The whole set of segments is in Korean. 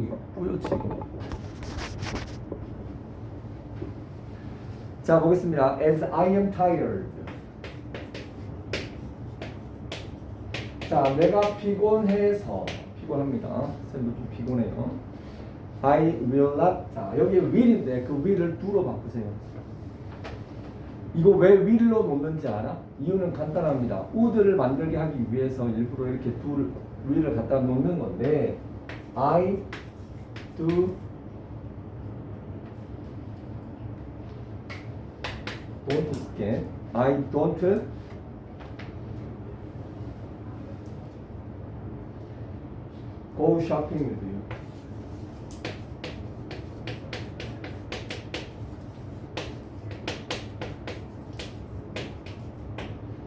이거 뿌옇지. 자, 보겠습니다. As I am tired. 자, 내가 피곤해서. 피곤합니다. 쌤도 좀 피곤해요. I will not. 자, 여기 will인데 그 will을 do로 바꾸세요. 이거 왜 will로 놓는지 알아? 이유는 간단합니다. would를 만들게 하기 위해서 일부러 이렇게 will을 갖다 놓는 건데 I do don't 쓸게. I don't go shopping with you.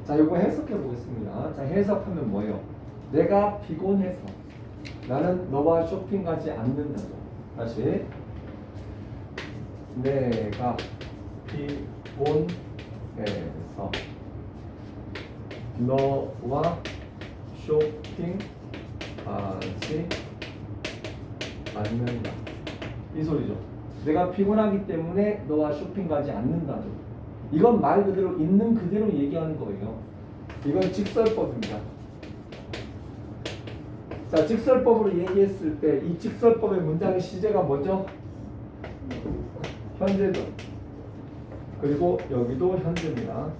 자, 이거 해석해 보겠습니다. 자, 해석하면 뭐예요? 내가 피곤해서 나는 너와 쇼핑 가지 않는다죠. 다시 내가 피곤해서 너와 쇼핑 가지 않는다. 이 소리죠. 내가 피곤하기 때문에 너와 쇼핑 가지 않는다죠. 이건 말 그대로 있는 그대로 얘기하는 거예요. 이건 직설법입니다. 자, 직설법으로 얘기했을 때 이 직설법의 문장의 시제가 뭐죠? 현재죠. 그리고 여기도 현재입니다.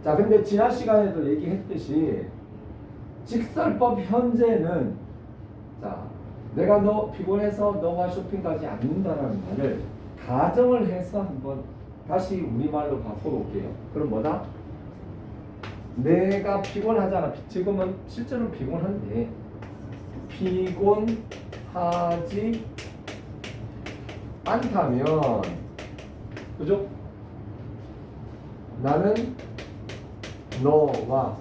자, 근데 지난 시간에도 얘기했듯이 직설법 현재는 자, 내가 너 피곤해서 너와 쇼핑 가지 않는다라는 말을 가정을 해서 한번 다시 우리말로 바꿔볼게요. 그럼 뭐다? 내가 피곤하잖아. 지금은 실제로 피곤한데 피곤하지 않다면 그죠? 나는 너와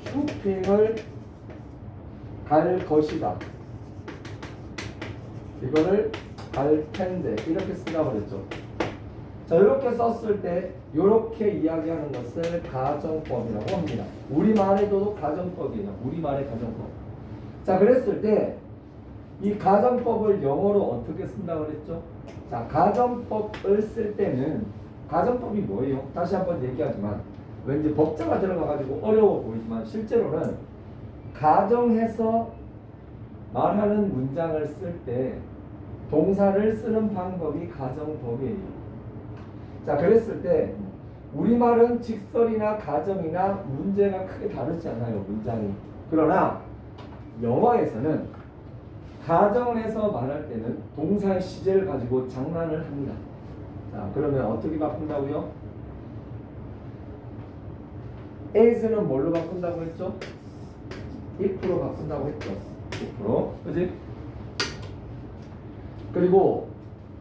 쇼핑을 갈 것이다. 이거를 갈 텐데 이렇게 쓰라고 그랬죠. 자, 이렇게 썼을 때 이렇게 이야기하는 것을 가정법이라고 합니다. 우리말에도 가정법이에요. 우리말의 가정법. 자, 그랬을 때 이 가정법을 영어로 어떻게 쓴다고 그랬죠? 자, 가정법을 쓸 때는 가정법이 뭐예요? 다시 한번 얘기하지만 왠지 법자가 들어가가지고 어려워 보이지만 실제로는 가정해서 말하는 문장을 쓸 때 동사를 쓰는 방법이 가정법이에요. 자, 그랬을 때 우리말은 직설이나 가정이나 문제가 크게 다르지 않아요. 문장이. 그러나 영어에서는 가정에서 말할 때는 동사의 시제를 가지고 장난을 합니다. 자, 그러면 어떻게 바꾼다고요? as는 뭘로 바꾼다고 했죠? if로 바꾼다고 했죠. if로. 그지? 그리고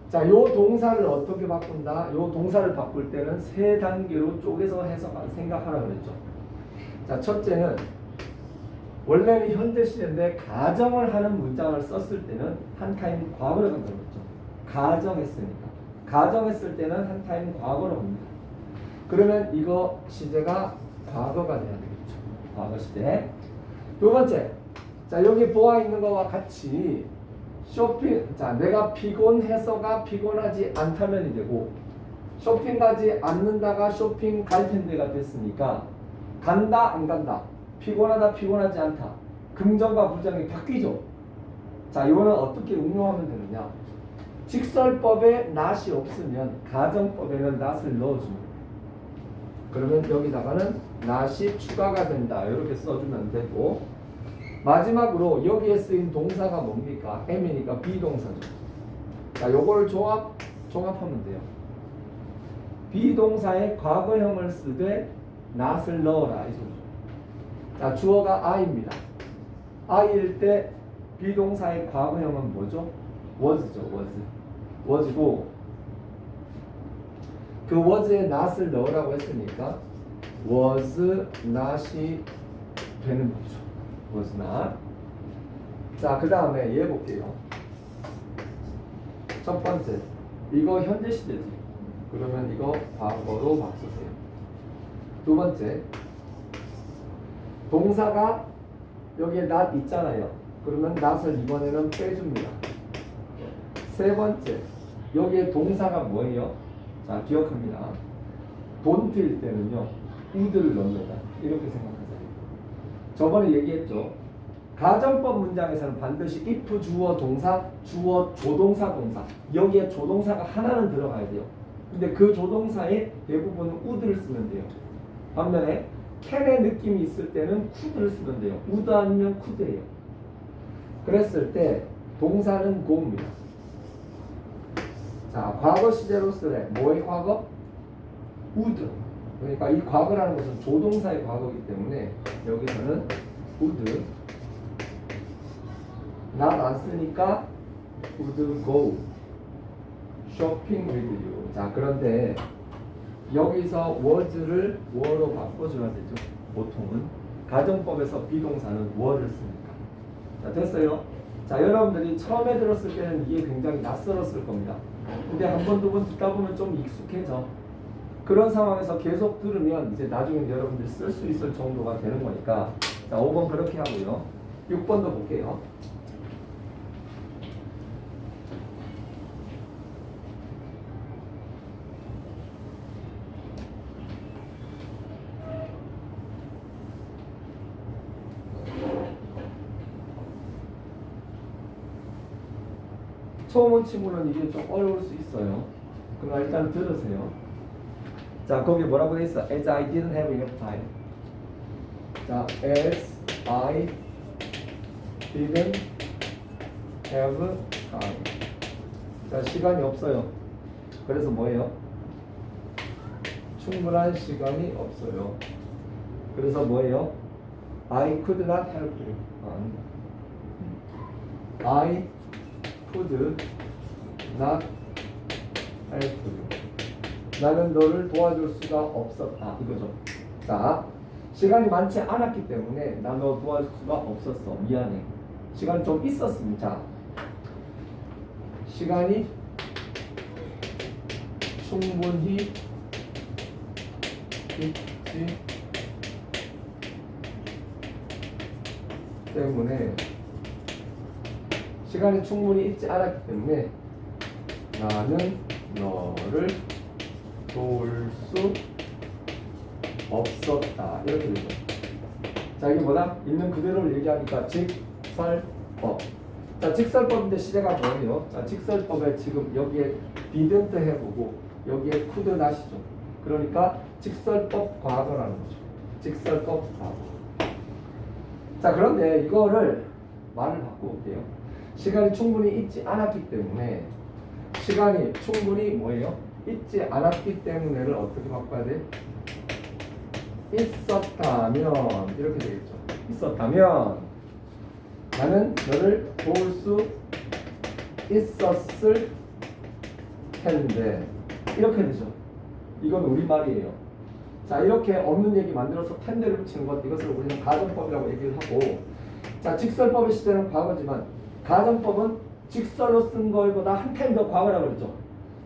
자, 요 동사를 어떻게 바꾼다? 요 동사를 바꿀 때는 세 단계로 쪼개서 생각하라 그랬죠. 자, 첫째는 원래는 현재 시제인데 가정을 하는 문장을 썼을 때는 한 타임 과거로 간다고 그랬죠. 가정했으니까. 가정했을 때는 한 타임 과거로 갑니다. 그러면 이거 시제가 과거가 돼야 되겠죠. 과거 시제. 두 번째. 자, 여기 보아 있는 거와 같이 쇼핑, 자, 내가 피곤해서가 피곤하지 않다면이 되고 쇼핑 가지 않는다가 쇼핑 갈 텐데가 됐으니까 간다 안 간다, 피곤하다 피곤하지 않다, 긍정과 부정이 바뀌죠. 자, 이거는 어떻게 응용하면 되느냐? 직설법에 not이 없으면 가정법에는 not을 넣어줍니다. 그러면 여기다가는 not이 추가가 된다 이렇게 써주면 되고, 마지막으로 여기에 쓰인 동사가 뭡니까? am이니까 비동사죠. 자, 요거를 종합하면 돼요. 비동사의 과거형을 쓰되 not을 넣어라 이 소리죠. 자, 주어가 I입니다. I일 때 비동사의 과거형은 뭐죠? was죠. was고 그 was에 not을 넣으라고 했으니까 was not이 되는 거죠. was not. 자, 그 다음에 얘 볼게요. 첫 번째, 이거 현재 시제지. 그러면 이거 과거로 바꾸세요. 두 번째, 동사가 여기에 not 있잖아요. 그러면 not을 이번에는 빼줍니다. 세 번째, 여기에 동사가 뭐예요? 자, 기억합니다. don't일 때는요, would를 넣습니다. 이렇게 생각하세요. 저번에 얘기했죠. 가정법 문장에서는 반드시 if 주어 동사, 주어 조동사 동사, 여기에 조동사가 하나는 들어가야 돼요. 근데 그 조동사의 대부분은 would를 쓰면 돼요. 반면에 can의 느낌이 있을 때는 could를 쓰면 돼요. would 아니면 could예요. 그랬을 때 동사는 go입니다. 자, 과거 시제로 쓰래. 뭐의 과거? would. 그러니까 이 과거라는 것은 조동사의 과거이기 때문에 여기서는 would. not 안 쓰니까 would go shopping with you. 자, 그런데 여기서 was를 were로 바꿔줘야 되죠. 보통은 가정법에서 비동사는 were를 쓰니까. 자, 됐어요. 자, 여러분들이 처음에 들었을 때는 이게 굉장히 낯설었을 겁니다. 근데 한 번, 두 번 듣다 보면 좀 익숙해져. 그런 상황에서 계속 들으면 이제 나중에 여러분들이 쓸 수 있을 정도가 되는 거니까. 자, 5번 그렇게 하고요. 6번도 볼게요. 처음 온 친구는 이게 좀 어려울 수 있어요. 그럼 일단 들으세요. 자, 거기 뭐라고 돼 있어? As I didn't have enough time. 자, as I didn't have time. 자, 시간이 없어요. 그래서 뭐예요? 충분한 시간이 없어요. 그래서 뭐예요? I could not help you. I could not help you. 나는 너를 도와줄 수가 없었다. 이거죠. 자, 시간이 많지 않았기 때문에 나 너 도와줄 수가 없었어. 미안해. 시간이 좀 있었습니다. 시간이 충분히 있지 때문에 시간이 충분히 있지 않았기 때문에 나는 너를 도울 수 없었다. 이렇게 되죠. 자, 이게 뭐다? 있는 그대로를 얘기하니까 직설법. 자, 직설법인데 시제가 뭐예요? 자, 직설법에 지금 여기에 didn't 해보고 여기에 could not이죠. 그러니까 직설법 과거라는 거죠. 직설법 과거. 자, 그런데 이거를 말을 바꿔볼게요. 시간이 충분히 있지 않았기 때문에 시간이 충분히 뭐예요? 있지 않았기 때문에를 어떻게 바꿔야 돼? 있었다면 이렇게 되겠죠. 있었다면 나는 너를 도울 수 있었을 텐데 이렇게 되죠. 이건 우리말이에요. 자, 이렇게 없는 얘기 만들어서 텐데를 붙이는 것, 이것을 우리는 가정법이라고 얘기를 하고, 자, 직설법의 시제는 과거지만 가정법은 직설로 쓴 거보다 한 타임 더 과거라고 그랬죠.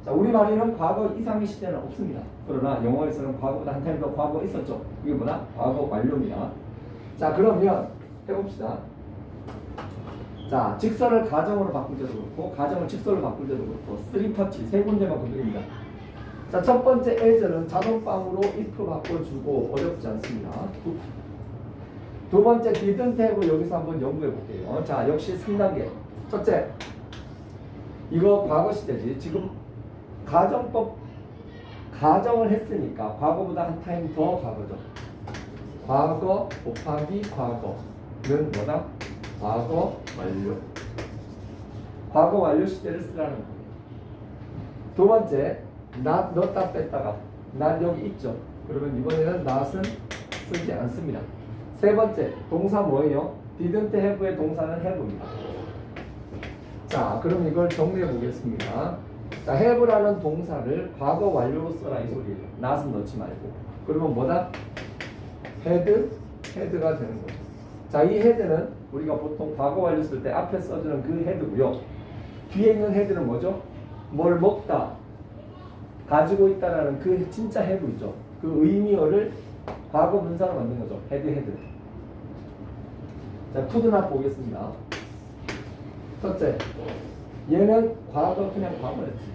자, 우리말에는 과거 이상의 시제는 없습니다. 그러나 영어에서는 과거보다 한 타임 더 과거 있었죠. 이게 뭐다? 과거 완료입니다. 자, 그러면 해봅시다. 자, 직설을 가정으로 바꿀 때도 그렇고 가정을 직설로 바꿀 때도 그렇고 3터치 세 군데만 건드립니다. 자, 첫 번째 as는 자동방으로 if 바꿔주고 어렵지 않습니다. 두 번째 didn't have 여기서 한번 연구해 볼게요. 자, 역시 3단계. 첫째, 이거 과거 시제지. 지금 가정법 가정을 했으니까 과거보다 한 타임 더 과거죠. 과거 곱하기 과거는 뭐다? 과거 완료. 과거 완료 시제를 쓰라는 거예요. 두 번째, not 넣었다 뺐다가 not 여기 있죠. 그러면 이번에는 not은 쓰지 않습니다. 세 번째, 동사 뭐예요? didn't have의 동사는 have입니다. 자, 그럼 이걸 정리해 보겠습니다. 자, have라는 동사를 과거 완료로 써라 이 소리예요. not은 넣지 말고. 그러면 뭐다? head가 되는 거죠. 자, 이 head는 우리가 보통 과거 완료 쓸 때 앞에 써주는 그 head고요. 뒤에 있는 head는 뭐죠? 뭘 먹다, 가지고 있다라는 그 진짜 have 있죠. 그 의미어를 과거 분사로 만든 거죠. head. 자, could not 보겠습니다. 첫째, 얘는 과거 그냥 과거였지.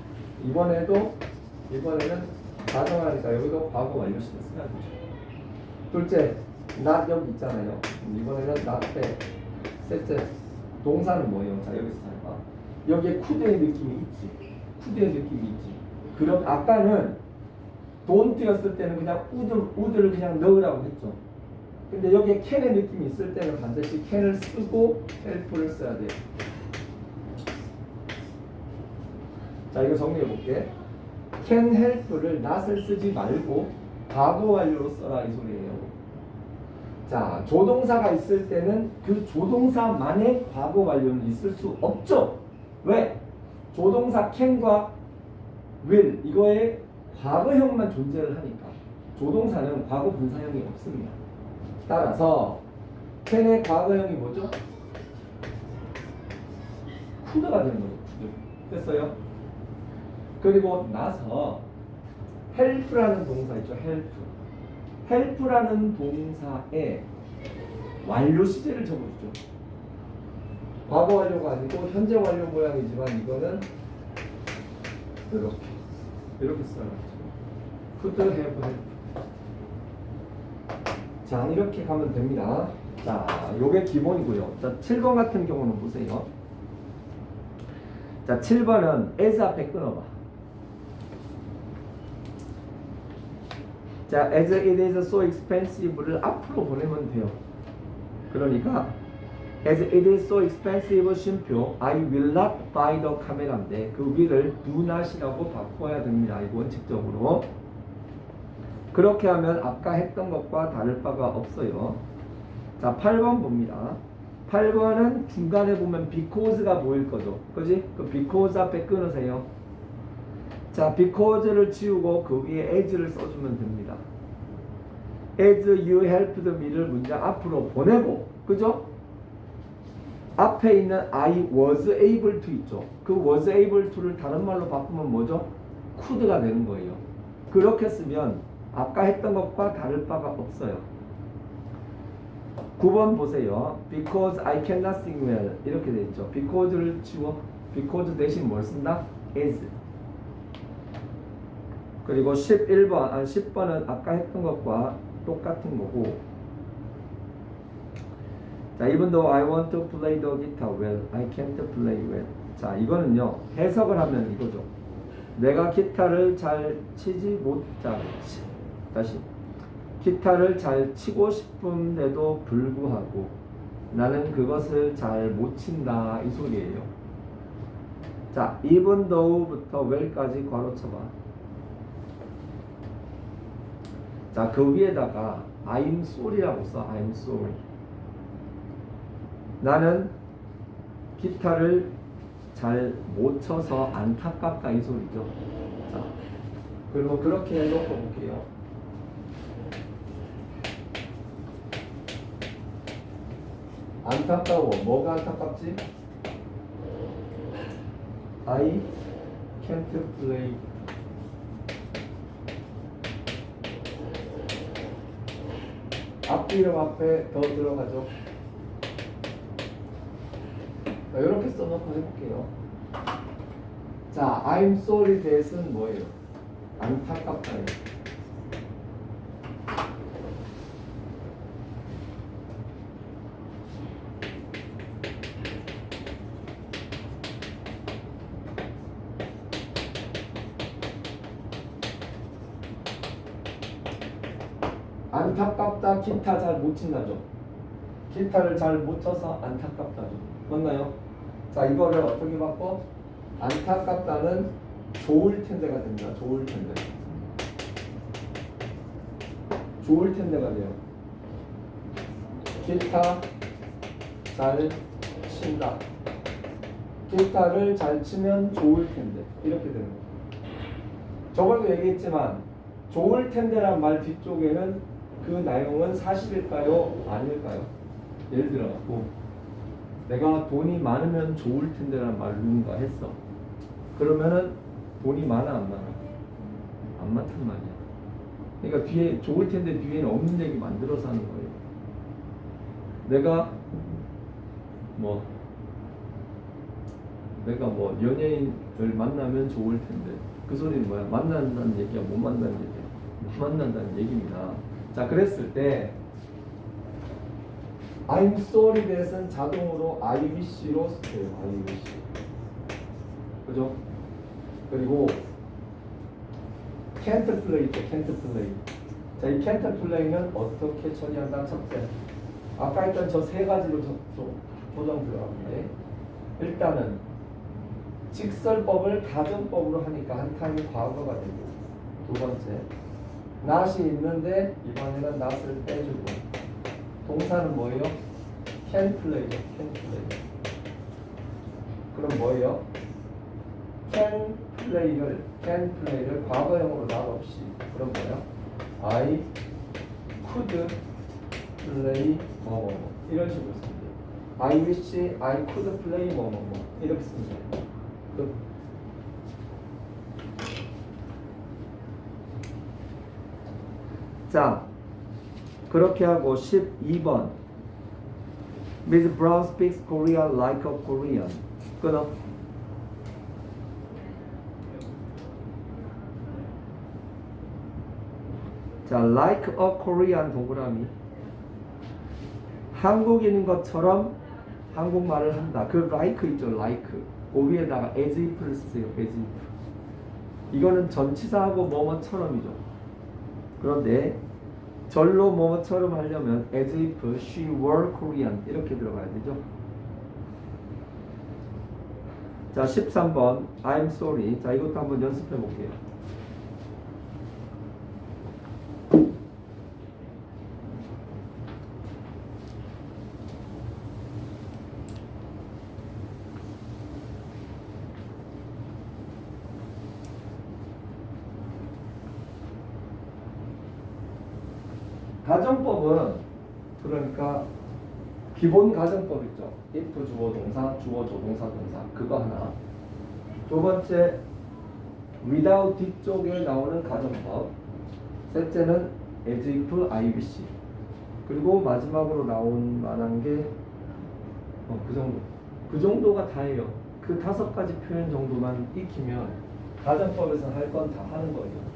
이번에는 가정하니까 여기도 과거 완료시를 써야 되죠. 둘째, not 여기 있잖아요. 이번에는 not 때. 셋째, 동사는 뭐예요? 자, 여기서 잘 봐. 여기에 could의 느낌이 있지. could의 느낌이 있지. 그럼 아까는 don't였을 때는 그냥 would를 그냥 넣으라고 했죠. 근데 여기에 can의 느낌이 있을 때는 반드시 can을 쓰고 help를 써야 돼요. 자, 이거 정리해 볼게. can help를 not을 쓰지 말고 과거 완료로 써라 이 소리예요. 자, 조동사가 있을 때는 그 조동사만의 과거 완료는 있을 수 없죠. 왜? 조동사 can과 will 이거의 과거형만 존재를 하니까 조동사는 과거 분사형이 없습니다. 따라서 can의 과거형이 뭐죠? could가 되는 거죠. 됐어요? 그리고 나서 help라는 동사 있죠. help라는 동사에 완료 시제를 적어주죠. 과거 완료가 아니고 현재 완료 모양이지만 이거는 이렇게 써야죠. could have help. 자, 이렇게 가면 됩니다. 자, 요게 기본이고요. 자, 7번 같은 경우는 보세요. 자, 7번은 as 앞에 끊어봐. 자, as it is so expensive를 앞으로 보내면 돼요. 그러니까 as it is so expensive 쉼표 I will not buy the camera인데 그 will을 do not이라고 바꿔야 됩니다. 이 원칙적으로. 그렇게 하면 아까 했던 것과 다를 바가 없어요. 자, 8번 봅니다. 8번은 중간에 보면 because가 보일 거죠. 그지? 그 because 앞에 끊으세요. 자, because를 지우고 그 위에 as를 써주면 됩니다. as you helped me를 문장 앞으로 보내고, 그죠? 앞에 있는 I was able to 있죠. 그 was able to를 다른 말로 바꾸면 뭐죠? could가 되는 거예요. 그렇게 쓰면 아까 했던 것과 다를 바가 없어요. 9번 보세요. Because I cannot sing well 이렇게 돼 있죠. Because를 지워. Because 대신 뭘 쓴다? as. 그리고 10번은 아까 했던 것과 똑같은 거고. 자, even though I want to play the guitar well, I can't play well. 자, 이거는요 해석을 하면 이거죠. 내가 기타를 잘 치지 다시 기타를 잘 치고 싶은데도 불구하고 나는 그것을 잘 못 친다 이 소리예요. 자, even though부터 well까지 괄호 쳐봐. 자, 그 위에다가 I'm sorry라고 써. I'm sorry. 나는 기타를 잘 못 쳐서 안타깝다 이 소리죠. 자, 그리고 그렇게 해놓고 볼게요. 안타까워. 뭐가 안타깝지? I can't play. 앞뒤로 앞에 더 들어가죠. 자, 이렇게 써놓고 해볼게요. 자, I'm sorry that은 뭐예요? 안타깝다예요. 안타깝다, 기타 잘 못 친다죠. 기타를 잘 못 쳐서 안타깝다죠. 맞나요? 자, 이거를 어떻게 바꿔? 안타깝다는 좋을 텐데가 됩니다. 좋을 텐데. 좋을 텐데가 돼요. 기타 잘 친다. 기타를 잘 치면 좋을 텐데. 이렇게 되는 거예요. 저번에도 얘기했지만 좋을 텐데란 말 뒤쪽에는 그 내용은 사실일까요? 아닐까요? 예를 들어 내가 돈이 많으면 좋을 텐데란 말 누군가 했어. 그러면은 돈이 많아 안 많아? 안 많단 말이야. 그러니까 뒤에 좋을 텐데 뒤에는 없는 얘기 만들어서 하는 거예요. 내가 내가 뭐 연예인을 만나면 좋을 텐데 그 소리는 뭐야? 만난다는 얘기야? 못 만난다는 얘기야? 못 만난다는 얘기입니다. 자, 그랬을 때 I'm sorry that은 자동으로 I wish로 쓰세요. I wish. 그죠? 그리고 can't play 있죠. can't play. 자, 이 can't play는 어떻게 처리한다? 첫째, 아까 했던 저 세 가지로 조정 들어가는데 일단은 직설법을 가정법으로 하니까 한 칸이 과거가 되고, 두 번째, not이 있는데 이번에는 not을 빼주고, 동사는 뭐예요? can play죠. can play. 그럼 뭐예요? can play를 과거형으로 not 없이, 그럼 뭐야? I could play 뭐뭐뭐 이런 식으로 쓰면 돼요. I wish I could play 뭐뭐뭐 이렇게 쓰면 돼요. 자, 그렇게 하고 12번 Miss Brown speaks Korean like a Korean. 끊어. 자, like a Korean 동그라미. 한국인인 것처럼 한국말을 한다. 그 like 있죠, like. 그 위에다가 as if를 쓰세요, as if. 이거는 전치사하고 뭐뭐처럼이죠. 그런데 절로 뭐뭐처럼 하려면 as if she were Korean 이렇게 들어가야 되죠. 자, 13번 I'm sorry. 자, 이것도 한번 연습해 볼게요. 가정법은 그러니까 기본 가정법 있죠. if 주어 동사, 주어 조동사 동사 그거 하나. 두 번째 without 뒤쪽에 나오는 가정법. 셋째는 as if, I wish. 그리고 마지막으로 나온 만한 게 그 정도. 그 정도가 다예요. 그 5가지 표현 정도만 익히면 가정법에서 할 건 다 하는 거예요.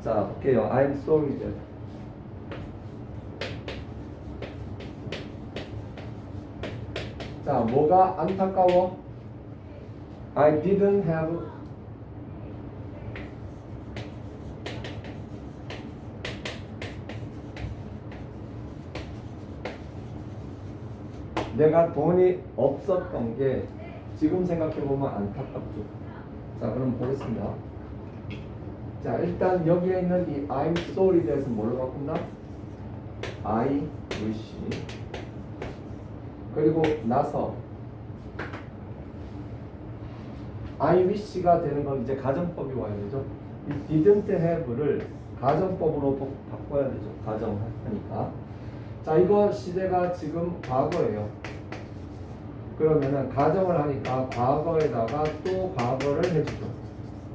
자, 볼게요. I'm sorry that. 자, 뭐가 안타까워? I didn't have 내가 돈이 없었던 게 지금 생각해보면 안타깝죠. 자, 그럼 보겠습니다. 자, 일단 여기에 있는 이 I'm sorry that은 뭘로 바꾼다? I wish. 그리고 나서 I wish가 되는 건 이제 가정법이 와야 되죠. 이 didn't have를 가정법으로 바꿔야 되죠. 가정하니까. 자, 이거 시대가 지금 과거예요. 그러면은 가정을 하니까 과거에다가 또 과거를 해주죠.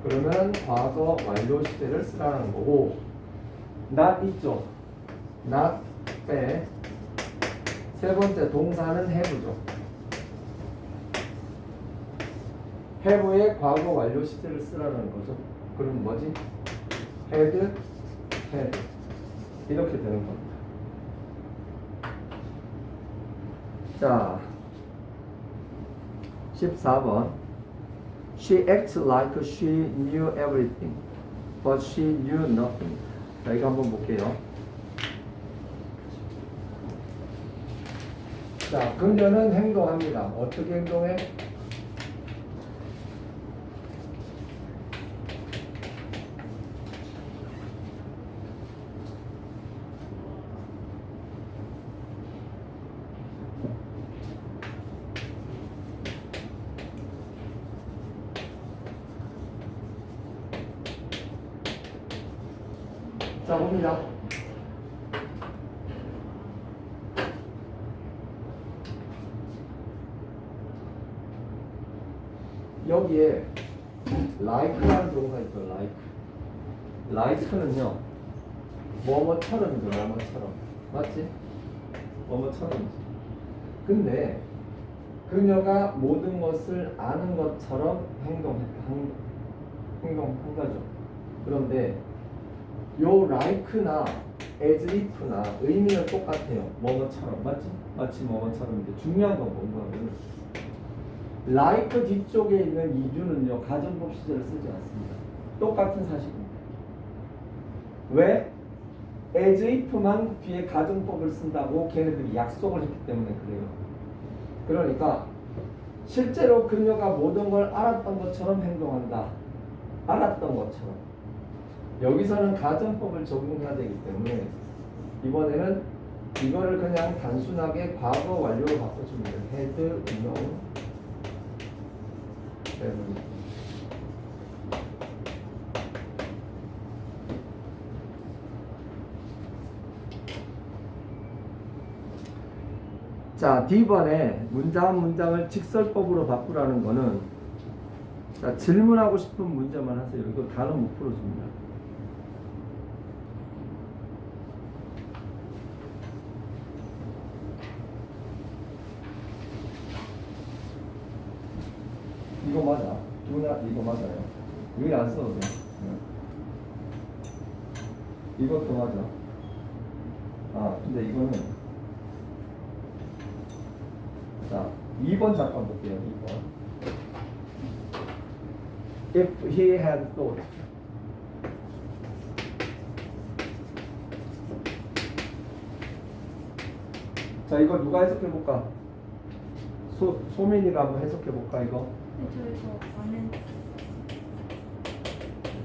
그러면 과거 완료 시제를 쓰라는 거고, not 있죠. not 빼. 세 번째 동사는 have죠. have의 과거 완료 시제를 쓰라는 거죠. 그럼 뭐지? had, had 이렇게 되는 겁니다. 자, 14번 She acts like she knew everything, but she knew nothing. 자, 이거 한번 볼게요. 자, 그녀는 행동합니다. 어떻게 행동해? 자, 봅니다. 여기에 like라는 동사 있죠. like는요 뭐뭐처럼이죠. 뭐뭐처럼. 맞지? 뭐뭐처럼이지. 근데 그녀가 모든 것을 아는 것처럼 행동한 거죠. 그런데 요 like나 as if나 의미는 똑같아요. 뭐뭐처럼. 맞지? 마치 뭐뭐처럼인데 중요한 건 뭔가 하면 like 뒤쪽에 있는 이주는요 가정법 시제를 쓰지 않습니다. 똑같은 사실입니다. 왜? as if만 뒤에 가정법을 쓴다고 걔네들이 약속을 했기 때문에 그래요. 그러니까 실제로 그녀가 모든 걸 알았던 것처럼 행동한다. 알았던 것처럼. 여기서는 가정법을 적용해야 되기 때문에 이번에는 이거를 그냥 단순하게 과거 완료로 바꿔주면 돼요. had known everything. 자, D번에 문장을 직설법으로 바꾸라는 거는 자, 질문하고 싶은 문제만 하세요. 이거 단어 못 풀어줍니다. 이거 맞아. 이거 맞아요. 여기 안 써도 돼. 이것도 맞아. 아, 근데 이거는 자, 2번 잠깐 볼게요. 2번. If he had thought. 자, 이거 누가 해석해 볼까? 소민이가 한번 해석해 볼까 이거? 네, 저 이거 안 했.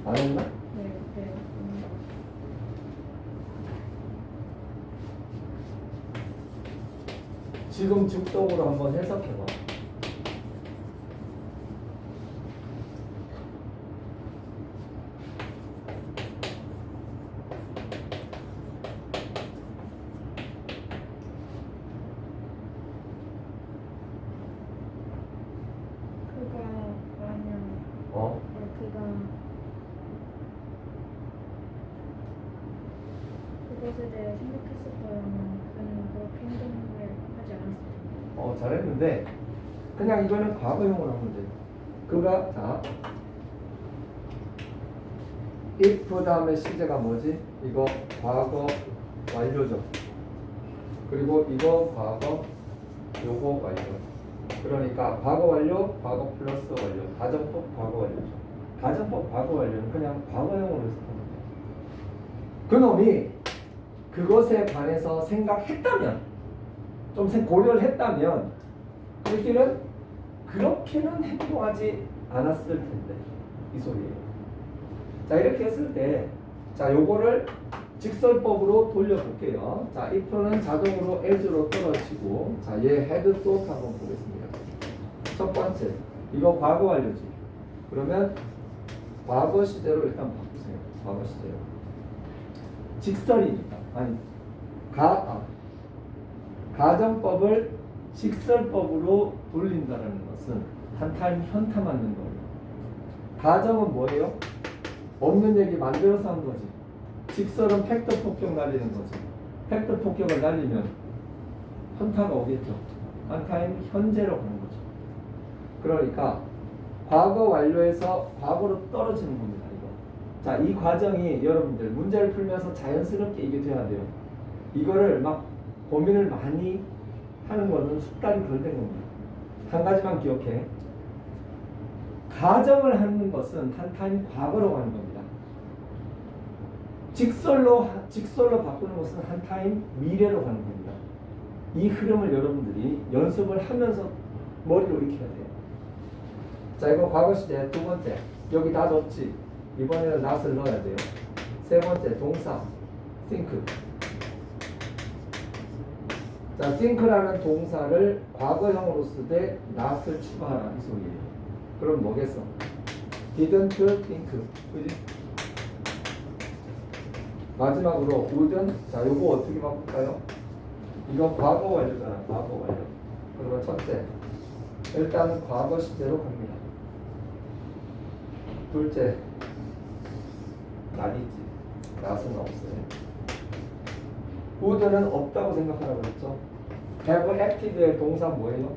안 했나? 네, 네. 지금 즉석으로 한번 해석해 봐. 그가 만약 그가 그것에 대해 생각했었다면 그는 그렇게 행동을 하지 않았을 텐데. 잘했는데 그냥 이거는 과거형으로 하면 돼. 그가 자 if 다음에 시제가 뭐지? 이거 과거 완료죠. 그리고 이거 과거 요거 완료. 그러니까 과거 완료, 과거 플러스 완료. 가정법 과거 완료죠. 가정법 과거 완료는 그냥 과거형으로 해석하면 돼. 그놈이 그것에 관해서 생각했다면 좀 고려를 했다면 그렇게는 그렇게는 행동하지 않았을 텐데 이 소리예요. 자, 이렇게 했을 때 자, 요거를 직설법으로 돌려볼게요. 자, if는 자동으로 as로 떨어지고 자, 얘 had thought 한번 보겠습니다. 첫 번째 이거 과거 완료지. 그러면 과거 시제로 일단 바꾸세요. 과거 시제로 직설이니까 아니 가정법을 직설법으로 돌린다는 것은 한타임 현타 맞는 거예요. 가정은 뭐예요? 없는 얘기 만들어서 한 거지. 직설은 팩트 폭격 날리는 거지. 팩트 폭격을 날리면 현타가 오겠죠. 한타임 현재로 가는 거죠. 그러니까 과거 완료에서 과거로 떨어지는 겁니다. 이거. 자, 이 과정이 여러분들 문제를 풀면서 자연스럽게 이게 돼야 돼요. 이거를 막 고민을 많이 하는 거는 숙달이 덜 된 겁니다. 한 가지만 기억해. 가정을 하는 것은 한 타임 과거로 가는 겁니다. 직설로 바꾸는 것은 한 타임 미래로 가는 겁니다. 이 흐름을 여러분들이 연습을 하면서 머리로 익혀야 돼요. 자, 이거 과거 시제 두 번째. 여기 다 넣었지. 이번에는 not을 넣어야 돼요. 세 번째 동사 think. 자, think라는 동사를 과거형으로 쓰되 not을 추가하라 이 소리예요. 그럼 뭐겠어? didn't think. 그지? 마지막으로 wouldn't. 자, 요거 어떻게 바꿀까요? 이거 과거 완료잖아. 과거 완료. 그러면 첫째 일단 과거 시제로 갑니다. 둘째 not 있지. not은 없어요. would는 없다고 생각하라고 그랬죠. have acted의 동사 뭐예요?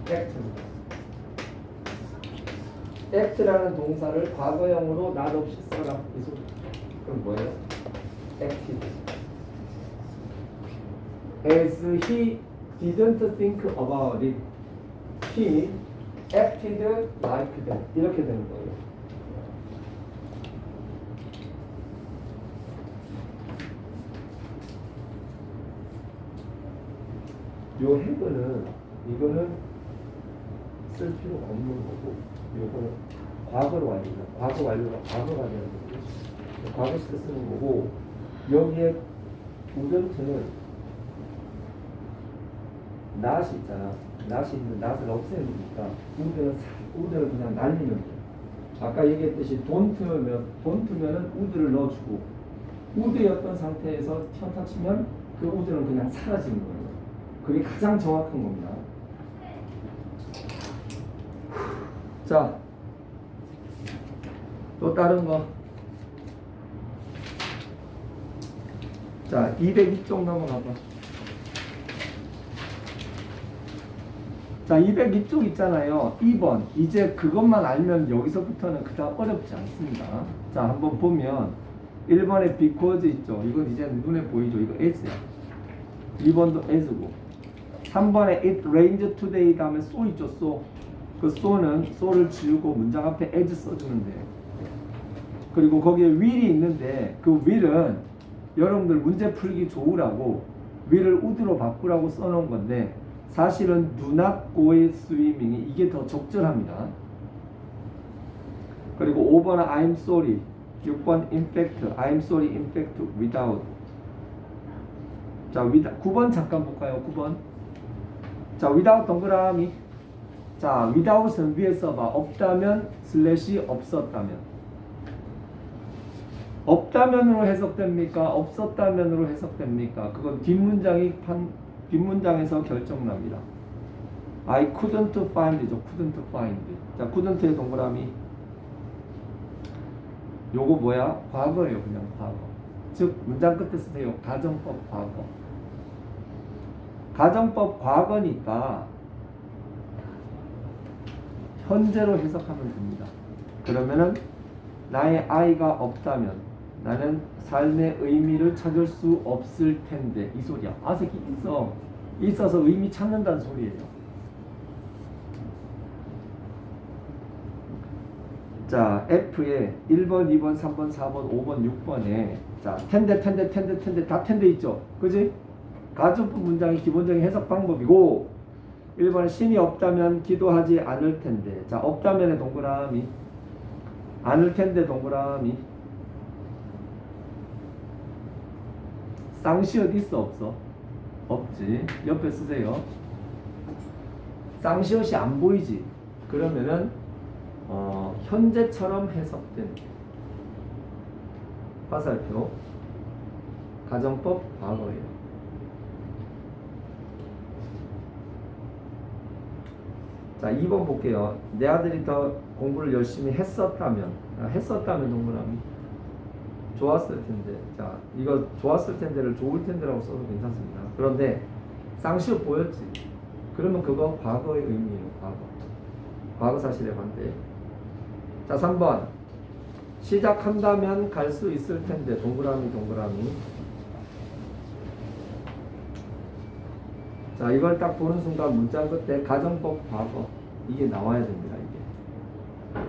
act입니다. act라는 동사를 과거형으로 나없이 써라. 이 소리. 그럼 뭐예요? acted. As he didn't think about it, he acted like that. 이렇게 되는 거예요. 요 have는 이거는 쓸 필요가 없는 거고, 요거는 과거로 완료다. 과거 완료가 과거가 되는 거고, 과거 시대 쓰는 거고, 여기에 wouldn't는 not이 있잖아. not이 있는데 not을 없애는 거니까 would를 그냥 날리면 돼. 아까 얘기했듯이 don't면은 would를 넣어주고, would였던 상태에서 현타 치면 그 would는 그냥 사라지는 거예요. 그게 가장 정확한 겁니다. 자, 또 다른 거. 자, 202쪽 넘어가 봐. 자, 202쪽 있잖아요. 2번. 이제 그것만 알면 여기서부터는 그다음 어렵지 않습니다. 자, 한번 보면 1번에 because 있죠. 이건 이제 눈에 보이죠. 이거 as야. 2번도 as고. 3번에 it rained today 다음에 so 있죠. so. 그 so는 so를 지우고 문장 앞에 as 써주면 돼요. 그리고 거기에 will이 있는데 그 will은 여러분들 문제 풀기 좋으라고 will을 would로 바꾸라고 써놓은 건데 사실은 do not go의 swimming이 이게 더 적절합니다. 그리고 5번은 I'm sorry, 6번 in fact, I'm sorry in fact without. 자, 9번 잠깐 볼까요? 9번. 자, without 동그라미. 자, without은 위에 써봐. 없다면 슬래시 없었다면. 없다면으로 해석됩니까? 없었다면으로 해석됩니까? 그건 뒷문장에서 결정납니다. I couldn't find죠. couldn't find. 자, couldn't의 동그라미. 요거 뭐야? 과거예요. 그냥 과거. 즉 문장 끝에 쓰세요. 가정법 과거. 가정법 과거니까 현재로 해석하면 됩니다. 그러면은 나의 아이가 없다면 나는 삶의 의미를 찾을 수 없을 텐데 이 소리야. 아 새끼 있어서 의미 찾는다는 소리예요. 자, F에 1번, 2번, 3번, 4번, 5번, 6번에 자, 텐데 다 텐데 있죠. 그지? 가정법 문장의 기본적인 해석 방법이고 1번에 신이 없다면 기도하지 않을 텐데. 자, 없다면의 동그라미. 않을 텐데 동그라미. 쌍시옷 있어 없어? 없지. 옆에 쓰세요. 쌍시옷이 안 보이지. 그러면은 현재처럼 해석된 화살표 가정법 과거예요. 자, 2번 볼게요. 내 아들이 더 공부를 열심히 했었다면 동그라미. 좋았을 텐데. 자, 이거 좋았을 텐데를 좋을 텐데라고 써도 괜찮습니다. 그런데 쌍시옷 보였지? 그러면 그거 과거의 의미예요. 과거 사실의 반대. 자, 3번. 시작한다면 갈 수 있을 텐데 동그라미. 자, 이걸 딱 보는 순간 문장 끝에 가정법 과거 이게 나와야 됩니다. 이게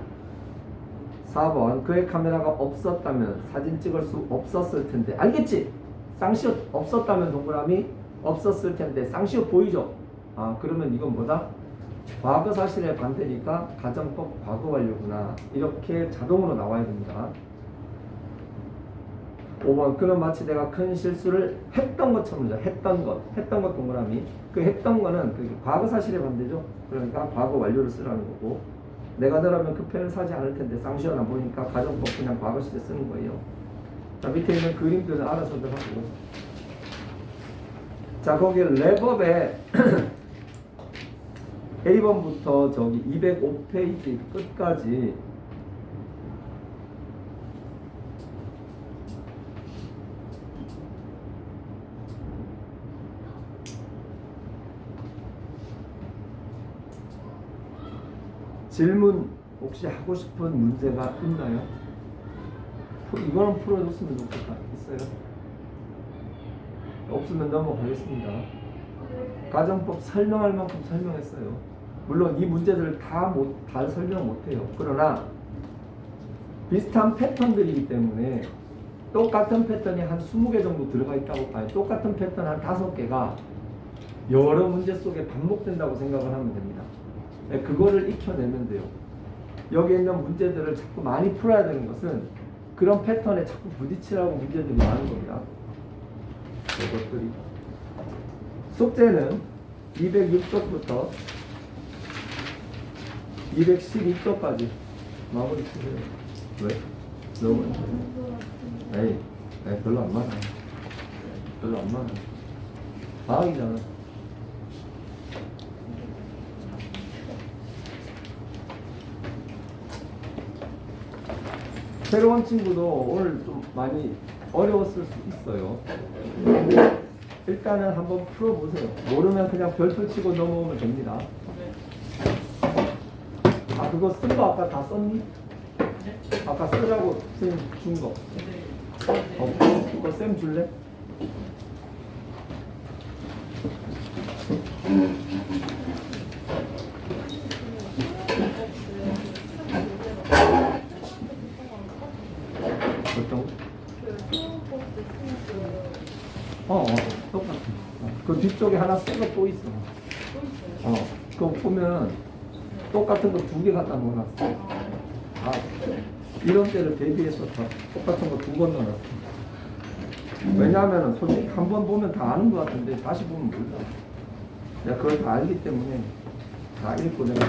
4번. 그의 카메라가 없었다면 사진 찍을 수 없었을 텐데. 알겠지? 쌍시옷 없었다면 동그라미 없었을 텐데. 쌍시옷 보이죠? 아, 그러면 이건 뭐다? 과거 사실의 반대니까 가정법 과거 완료구나. 이렇게 자동으로 나와야 됩니다. 5번. 그는 마치 내가 큰 실수를 했던 것처럼. 했던 것 동그라미. 그 했던 거는 그 과거 사실의 반대죠. 그러니까 과거 완료를 쓰라는 거고, 내가 너라면 그 펜을 사지 않을 텐데 쌍시옷 안 보니까 가정법 그냥 과거 시제 쓰는 거예요. 자, 밑에 있는 그림들은 알아서들 하고. 자, 거기 랩업에 A번부터 저기 205페이지 끝까지 질문 혹시 하고 싶은 문제가 있나요? 이거는 풀어줬으면 좋겠다. 있어요? 없으면 넘어가겠습니다. 가정법 설명할 만큼 설명했어요. 물론 이 문제들을 다 설명 못해요. 그러나 비슷한 패턴들이기 때문에 똑같은 패턴이 한 20개 정도 들어가 있다고 봐요. 똑같은 패턴 한 5개가 여러 문제 속에 반복된다고 생각을 하면 됩니다. 네, 그거를 익혀내면 돼요. 여기 있는 문제들을 자꾸 많이 풀어야 되는 것은 그런 패턴에 자꾸 부딪히라고 문제들이 많은 겁니다. 이것들이 숙제는 206쪽부터 212쪽까지 마무리 주세요. 왜? 너무 에이 별로 안 많아. 별로 안 많아. 방학이잖아. 새로운 친구도 오늘 좀 많이 어려웠을 수 있어요. 일단은 한번 풀어보세요. 모르면 그냥 별표 치고 넘어오면 됩니다. 아, 그거 쓴 거 아까 다 썼니? 아까 쓰라고 쌤 준 거. 그거 쌤 줄래? 어떤? 똑같아. 그 뒤쪽에 하나 쓴 거 또 있어. 그거 보면 똑같은 거 2개 갖다 놓아놨어. 아, 이런 때를 대비해서 다 똑같은 거 2번 넣어놨어. 왜냐하면 솔직히 한 번 보면 다 아는 것 같은데 다시 보면 몰라. 내가 그걸 다 알기 때문에 다 읽고 내가